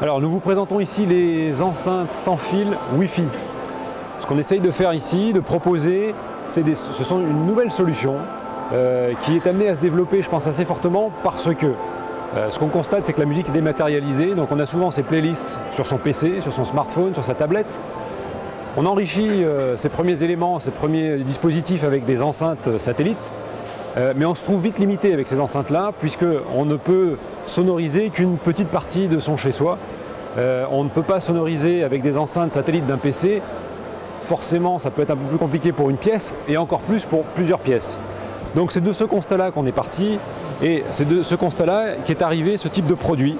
Alors nous vous présentons ici les enceintes sans fil Wi-Fi. Ce qu'on essaye de faire ici, de proposer, ce sont une nouvelle solution qui est amenée à se développer, je pense, assez fortement parce que ce qu'on constate, c'est que la musique est dématérialisée, donc on a souvent ses playlists sur son PC, sur son smartphone, sur sa tablette. On enrichit ces premiers éléments, ces premiers dispositifs avec des enceintes satellites, mais on se trouve vite limité avec ces enceintes-là, puisqu'on ne peut sonoriser qu'une petite partie de son chez-soi. On ne peut pas sonoriser avec des enceintes satellites d'un PC. Forcément, ça peut être un peu plus compliqué pour une pièce, et encore plus pour plusieurs pièces. Donc c'est de ce constat-là qu'on est parti, et c'est de ce constat-là qu'est arrivé ce type de produit,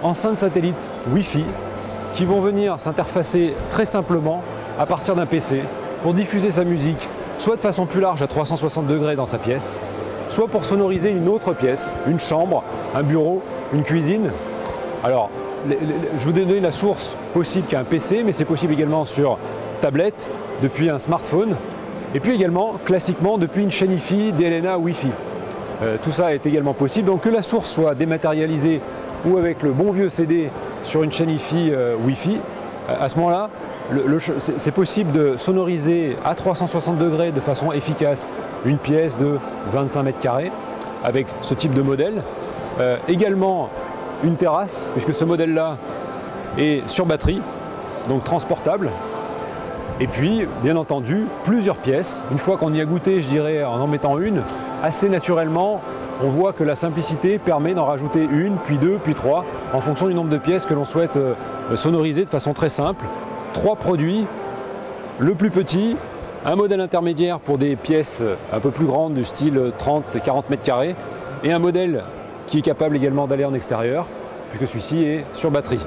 enceintes satellites Wi-Fi, qui vont venir s'interfacer très simplement à partir d'un PC pour diffuser sa musique, soit de façon plus large à 360 degrés dans sa pièce, soit pour sonoriser une autre pièce, une chambre, un bureau, une cuisine. Alors, je vous ai donné la source possible qu'un PC, mais c'est possible également sur tablette, depuis un smartphone, et puis également, classiquement, depuis une chaîne Hi-Fi DLNA Wi-Fi. Tout ça est également possible, donc que la source soit dématérialisée ou avec le bon vieux CD sur une chaîne Hi-Fi Wi-Fi, à ce moment-là, c'est possible de sonoriser à 360 degrés de façon efficace une pièce de 25 mètres carrés avec ce type de modèle. Également une terrasse, puisque ce modèle-là est sur batterie, donc transportable. Et puis, bien entendu, plusieurs pièces. Une fois qu'on y a goûté, je dirais, en mettant une, assez naturellement, on voit que la simplicité permet d'en rajouter une, puis deux, puis trois, en fonction du nombre de pièces que l'on souhaite sonoriser de façon très simple. 3 produits, le plus petit, un modèle intermédiaire pour des pièces un peu plus grandes du style 30-40 mètres carrés et un modèle qui est capable également d'aller en extérieur puisque celui-ci est sur batterie.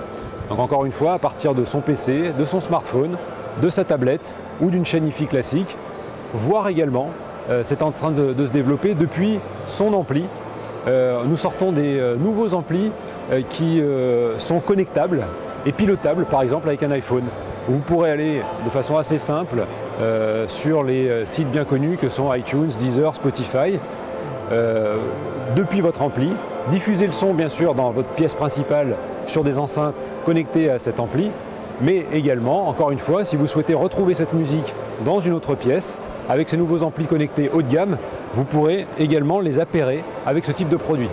Donc encore une fois, à partir de son PC, de son smartphone, de sa tablette ou d'une chaîne Hi-Fi classique, voire également, c'est en train de se développer depuis son ampli. Nous sortons des nouveaux amplis qui sont connectables et pilotables par exemple avec un iPhone. Vous pourrez aller de façon assez simple sur les sites bien connus que sont iTunes, Deezer, Spotify, depuis votre ampli, diffuser le son bien sûr dans votre pièce principale sur des enceintes connectées à cet ampli, mais également, encore une fois, si vous souhaitez retrouver cette musique dans une autre pièce, avec ces nouveaux amplis connectés haut de gamme, vous pourrez également les appairer avec ce type de produit.